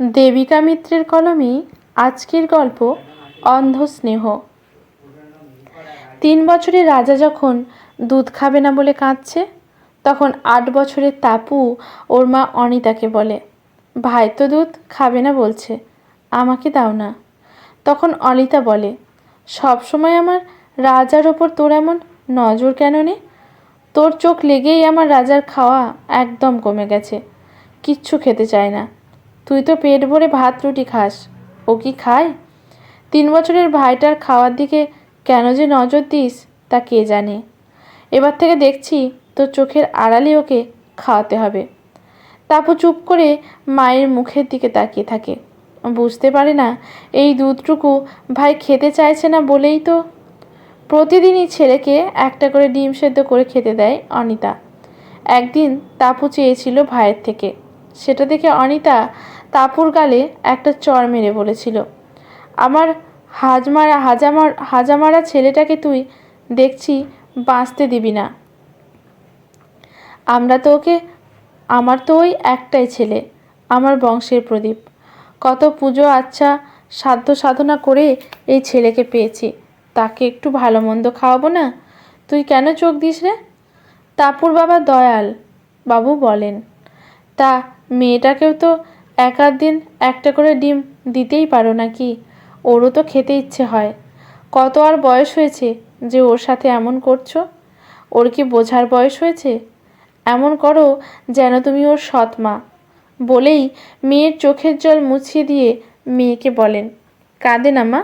দেবিকা মিত্রের কলমে আজকের গল্প অন্ধ স্নেহ। 3 বছরের রাজা যখন দুধ খাবে না বলে কাঁদছে, তখন 8 বছরের তাপু ওর মা অনিতাকে বলে, ভাই তো দুধ খাবে না বলছে, আমাকে দাও না। তখন অনিতা বলে, সব সময় আমার রাজার ওপর তোর এমন নজর কেন নে? তোর চোখ লেগেই আমার রাজার খাওয়া একদম কমে গেছে, কিচ্ছু খেতে চায় না। তুই তো পেট ভরে ভাত রুটি খাস, ও কি খায়? 3 বছরের ভাইটার খাওয়ার দিকে কেন যে নজর দিস তা কে জানে। এবার থেকে দেখছি তোর চোখের আড়ালে ওকে খাওয়াতে হবে। তাপু চুপ করে মায়ের মুখের দিকে তাকিয়ে থাকে, বুঝতে পারে না এই দুধটুকু ভাই খেতে চাইছে না বলেই তো প্রতিদিনই ছেলেকে একটা করে ডিম সেদ্ধ করে খেতে দেয় অনিতা। একদিন তাপু চেয়েছিল ভাইয়ের থেকে, সেটা দেখে অনিতা তাপুর গালে একটা চড় মেরে বলেছিল, আমার হাজামারা ছেলেটাকে তুই দেখছি বাঁচতে দিবি না। আমার তো ওই একটাই ছেলে, আমার বংশের প্রদীপ। কত পুজো আচ্ছা সাধ্য সাধনা করে এই ছেলেকে পেয়েছি, তাকে একটু ভালো মন্দ খাওয়াবো না? তুই কেন চোখ দিস রে? তাপুর বাবা দয়াল বাবু বলেন, তা মেয়েটাকেও তো এক আধ দিন একটা করে ডিম দিতেই পারো নাকি? ওরও তো খেতে ইচ্ছে হয়। কত আর বয়স হয়েছে যে ওর সাথে এমন করছো? ওর কি বোঝার বয়স হয়েছে? এমন করো যেন তুমি ওর সৎ মা। বলেই মেয়ের চোখের জল মুছিয়ে দিয়ে মেয়েকে বলেন, কাঁদে না মা,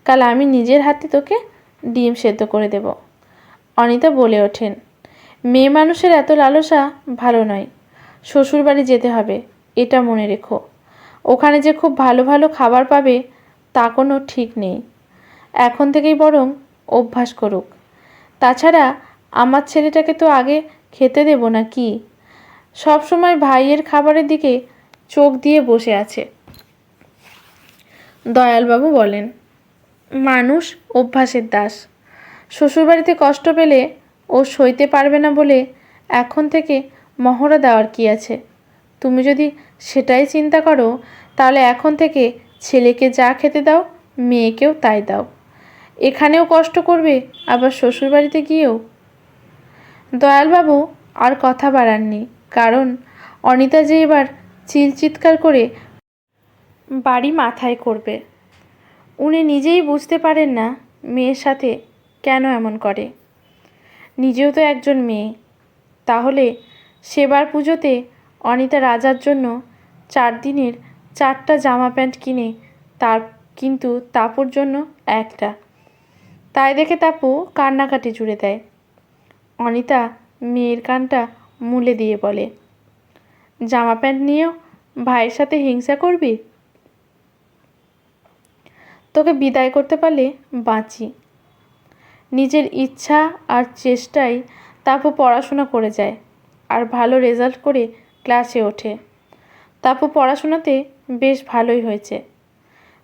কাল আমি নিজের হাতে তোকে ডিম সেদ্ধ করে দেব। অনিতা বলে ওঠেন, মেয়ে মানুষের এত লালসা ভালো নয়। শ্বশুরবাড়ি যেতে হবে, এটা মনে রেখো। ওখানে যে খুব ভালো ভালো খাবার পাবে তা কোনো ঠিক নেই। এখন থেকেই বরং অভ্যাস করুক। তাছাড়া আমার ছেলেটাকে তো আগে খেতে দেব না কি? সব সময় ভাইয়ের খাবারের দিকে চোখ দিয়ে বসে আছে। দয়ালবাবু বলেন, মানুষ অভ্যাসের দাস। শ্বশুরবাড়িতে কষ্ট পেলে ও সইতে পারবে না বলে এখন থেকে মহড়া দেওয়ার কি আছে? তুমি যদি সেটাই চিন্তা করো, তাহলে এখন থেকে ছেলেকে যা খেতে দাও, মেয়েকেও তাই দাও। এখানেও কষ্ট করবে, আবার শ্বশুরবাড়িতে গিয়েও। দয়ালবাবু আর কথা বাড়াননি, কারণ অনিতা যে এবার চিৎকার করে বাড়ি মাথায় করবে। উনি নিজেই বুঝতে পারেন না মেয়ের সাথে কেন এমন করে। নিজেও তো একজন মেয়ে। তাহলে সেবার পুজোতে অনিতা রাজার জন্য 4 দিনের 4টা জামা প্যান্ট কিনে, কিন্তু তাপুর জন্য একটা। তাই দেখে তাপু কান্নাকাটি জুড়ে দেয়। অনিতা মেয়ের কানটা মুলে দিয়ে বলে, জামা প্যান্ট নিয়েও ভাইয়ের সাথে হিংসা করবি? তোকে বিদায় করতে পারলে বাঁচি। নিজের ইচ্ছা আর চেষ্টায় তাপু পড়াশোনা করে যায় আর ভালো রেজাল্ট করে ক্লাসে ওঠে। তাপু পড়াশোনাতে বেশ ভালোই হয়েছে।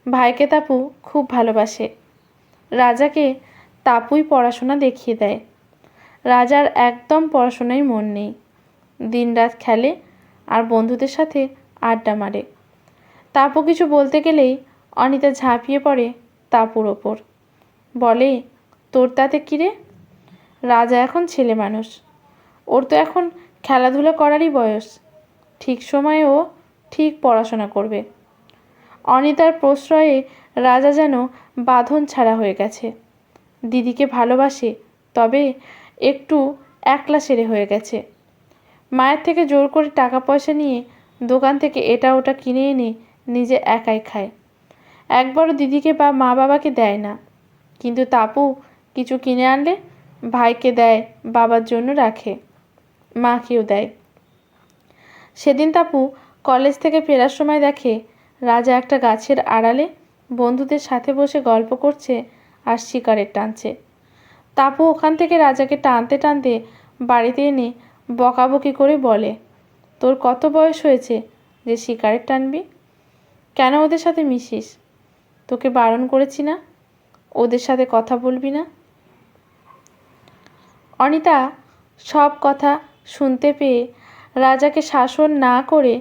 ভাইকে তাপু খুব ভালোবাসে। রাজাকে তাপুই পড়াশোনা দেখিয়ে দেয়। রাজার একদম পড়াশোনায় মন নেই, দিনরাত খেলে আর বন্ধুদের সাথে আড্ডা মারে। তাপু কিছু বলতে গেলেই অনিতা ঝাঁপিয়ে পড়ে তাপুর ওপর, বলে, তোর তাতে কী রে? রাজা এখন ছেলে মানুষ, ওর তো এখন খেলাধুলা করারই বয়স। ঠিক সময়ে ও ঠিক পড়াশোনা করবে। অনিতার প্রশ্রয়ে রাজা যেন বাঁধন ছাড়া হয়ে গেছে। দিদিকে ভালোবাসে, তবে একটু একলা সেরে হয়ে গেছে। মায়ের থেকে জোর করে টাকা পয়সা নিয়ে দোকান থেকে এটা ওটা কিনে এনে নিজে একাই খায়। একবারও দিদিকে বা মা বাবাকে দেয় না। কিন্তু তাপু কিছু কিনে আনলে ভাইকে দেয়, বাবার জন্য রাখে, মাকেও দেয়। সেদিন তাপু কলেজ থেকে ফেরার সময় দেখে রাজা একটা গাছের আড়ালে বন্ধুদের সাথে বসে গল্প করছে আর সিগারেট টানছে। তাপু ওখান থেকে রাজাকে টানতে টানতে বাড়িতে এনে বকাবকি করে বলে, তোর কত বয়স হয়েছে যে সিগারেট টানবি? কেন ওদের সাথে মিশিস? তোকে বারণ করেছি না ওদের সাথে কথা বলবি না? অনিতা সব কথা শুনতে পেয়ে রাজাকে শাসন না করে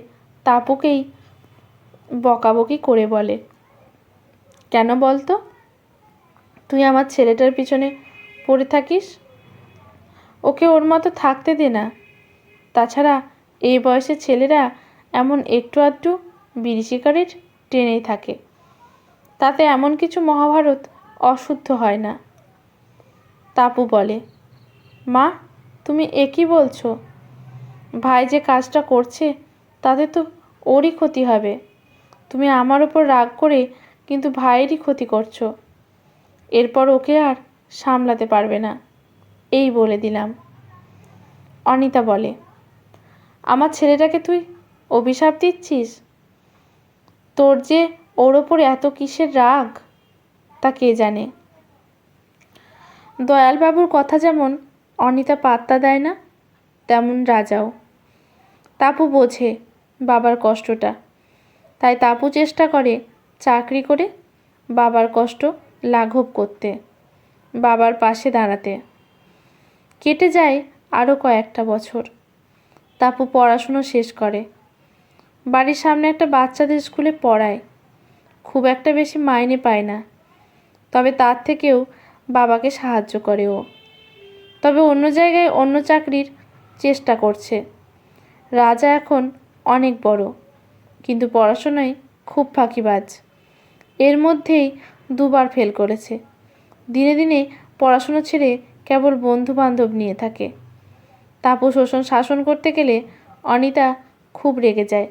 তাপুকেই বকাবকি করে বলে, কেন বলতো? তুই আমার ছেলেটার পিছনে পড়ে থাকিস? ওকে ওর মতো থাকতে দে না। তাছাড়া এই বয়সের ছেলেরা এমন একটু আধটু বিড়ি সিগারেট টেনেই থাকে, তাতে এমন কিছু মহাভারত অশুদ্ধ হয় না। তাপু বলে, মা তুমি একই বলছো? ভাই যে কাজটা করছে তাতে তো ওরই ক্ষতি হবে। তুমি আমার ওপর রাগ করে কিন্তু ভাইয়েরই ক্ষতি করছো। এরপর ওকে আর সামলাতে পারবে না, এই বলে দিলাম। অনিতা বলে, আমার ছেলেটাকে তুই অভিশাপ দিচ্ছিস? তোর যে ওর ওপর এত কিসের রাগ তা কে জানে। দয়ালবাবুর কথা যেমন অনিতা পাত্তা দেয় না, তেমন রাজাও। তাপু বোঝে বাবার কষ্টটা, তাই তাপু চেষ্টা করে চাকরি করে বাবার কষ্ট লাঘব করতে, বাবার পাশে দাঁড়াতে। কেটে যায় আরও কয়েকটা বছর। তাপু পড়াশুনো শেষ করে, বাড়ির সামনে একটা বাচ্চাদের স্কুলে পড়ায়। খুব একটা বেশি মাইনে পায় না, তবে তার থেকেও বাবাকে সাহায্য করে ও। তবে অন্য জায়গায় অন্য চাকরির চেষ্টা করছে। রাজা এখন অনেক বড়, কিন্তু পড়াশোনায় খুব ফাঁকিবাজ। এর মধ্যেই দুবার ফেল করেছে। দিনে দিনে পড়াশুনো ছেড়ে কেবল বন্ধু বান্ধব নিয়ে থাকে। তাপু শাসন করতে গেলে অনিতা খুব রেগে যায়।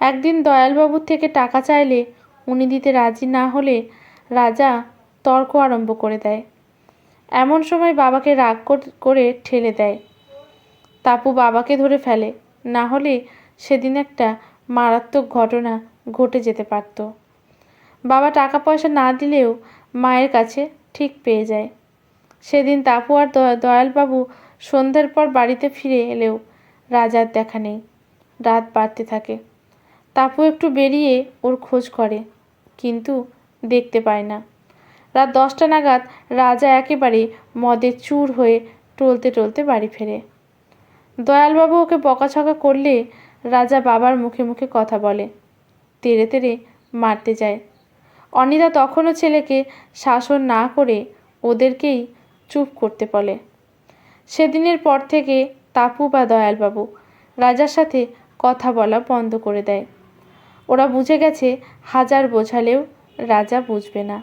একদিন দয়ালবাবুর থেকে টাকা চাইলে উনি দিতে রাজি না হলে রাজা তর্ক আরম্ভ করে দেয়। এমন সময় বাবাকে রাগ করে ঠেলে দেয়। তাপু বাবাকে ধরে ফেলে, না হলে সেদিন একটা মারাত্মক ঘটনা ঘটে যেতে পারত। বাবা টাকা পয়সা না দিলেও মায়ের কাছে ঠিক পেয়ে যায়। সেদিন তাপু আর দয়ালবাবু সন্ধ্যের পর বাড়িতে ফিরে এলেও রাজার দেখা নেই। রাত বাড়তে থাকে। তাপু একটু বেরিয়ে ওর খোঁজ করে, কিন্তু দেখতে পায় না। রাত 10টা নাগাদ রাজা একেবারে মদে চুর হয়ে টলতে টলতে বাড়ি ফেরে। দয়ালবাবু ওকে বকাঝকা করলে রাজা বাবার মুখে মুখে কথা বলে, তেড়ে তেড়ে মারতে যায়। অনিতা তখনও ছেলেকে শাসন না করে ওদেরকেই চুপ করতে বলে। সেদিনের পর থেকে তাপু বা দয়ালবাবু রাজার সাথে কথা বলা বন্ধ করে দেয়। ওরা বুঝে গেছে হাজার বোঝালেও রাজা বুঝবে না।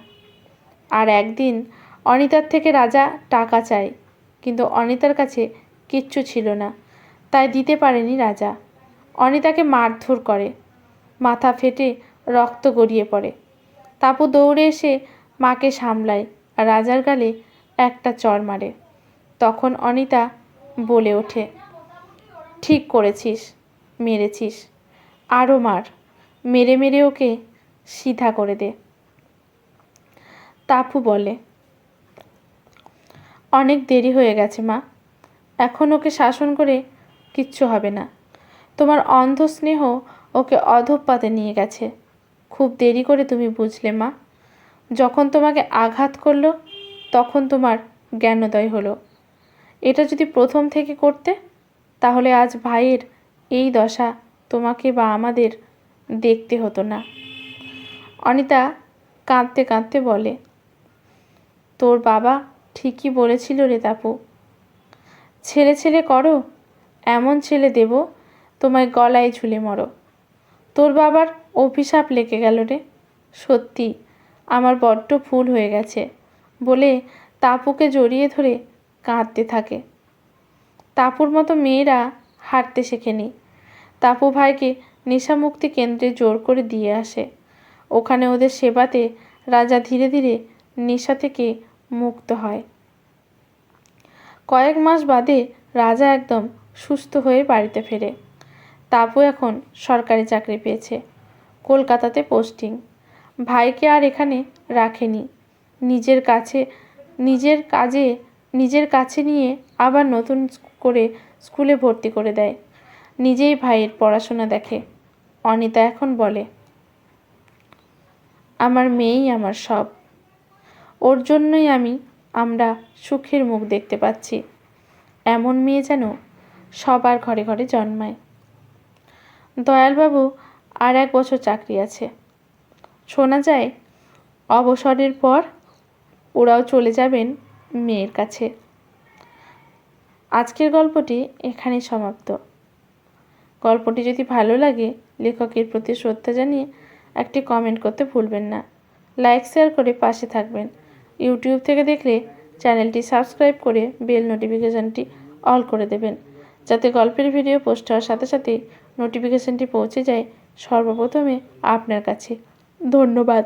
আর একদিন অনিতার থেকে রাজা টাকা চায়, কিন্তু অনিতার কাছে কিচ্ছু ছিল না, তাই দিতে পারেনি রাজা। অনিতাকে মারধর করে, মাথা ফেটে রক্ত গড়িয়ে পড়ে। তাপু দৌড়ে এসে মাকে সামলায় আর রাজার গালে একটা চড় মারে। তখন অনিতা বলে ওঠে, ঠিক করেছিস, মেরেছিস, আরও মার, মেরে মেরে ওকে সিধা করে দে। তাপু বলে, অনেক দেরি হয়ে গেছে মা, এখন ওকে শাসন করে কিচ্ছু হবে না। তোমার অন্ধ স্নেহ ওকে অধঃপাতে নিয়ে গেছে। খুব দেরি করে তুমি বুঝলে মা। যখন তোমাকে আঘাত করলো তখন তোমার জ্ঞানোদয় হলো। এটা যদি প্রথম থেকে করতে, তাহলে আজ ভাইয়ের এই দশা তোমাকে বা আমাদের দেখতে হতো না। অনিতা কাঁদতে কাঁদতে বলে, তোর বাবা ঠিকই বলেছিল রে তাপু, ছেলে ছেলে করো, এমন ছেলে দেব তোমায় গলায় ঝুলে মরো। তোর বাবার অভিশাপ লেগে গেল রে, সত্যি আমার বড্ড ভুল হয়ে গেছে বলে তাপুকে জড়িয়ে ধরে কাঁদতে থাকে। তাপুর মতো মেয়েরা হাঁটতে শেখেনি। তাপু ভাইকে নেশামুক্তি কেন্দ্রে জোর করে দিয়ে আসে। ওখানে ওদের সেবাতে রাজা ধীরে ধীরে নেশা থেকে মুক্ত হয়। কয়েক মাস বাদে রাজা একদম সুস্থ হয়ে বাড়িতে ফেরে। তাপু এখন সরকারি চাকরি পেয়েছে, কলকাতাতে পোস্টিং। ভাইকে আর এখানে রাখেনি, নিজের কাছে নিয়ে আবার নতুন করে স্কুলে ভর্তি করে দেয়। নিজেই ভাইয়ের পড়াশোনা দেখে। অনিতা এখন বলে, আমার মেয়েই আমার সব, ওর জন্যই আমরা সুখের মুখ দেখতে পাচ্ছি। এমন মেয়ে যেন সবার ঘরে ঘরে জন্মায়। দয়ালবাবু আর 1 বছর চাকরি আছে। শোনা যায় অবসরের পর ওরাও চলে যাবেন মেয়ের কাছে। আজকের গল্পটি এখানেই সমাপ্ত। গল্পটি যদি ভালো লাগে লেখকের প্রতি শ্রদ্ধা জানিয়ে একটি কমেন্ট করতে ভুলবেন না। লাইক শেয়ার করে পাশে থাকবেন। ইউটিউব থেকে দেখলে চ্যানেলটি সাবস্ক্রাইব করে বেল নোটিফিকেশানটি অল করে দেবেন, যাতে গল্পের ভিডিও পোস্ট হওয়ার সাথে সাথেই নোটিফিকেশানটি পৌঁছে যায় সর্বপ্রথমে আপনার কাছে। ধন্যবাদ।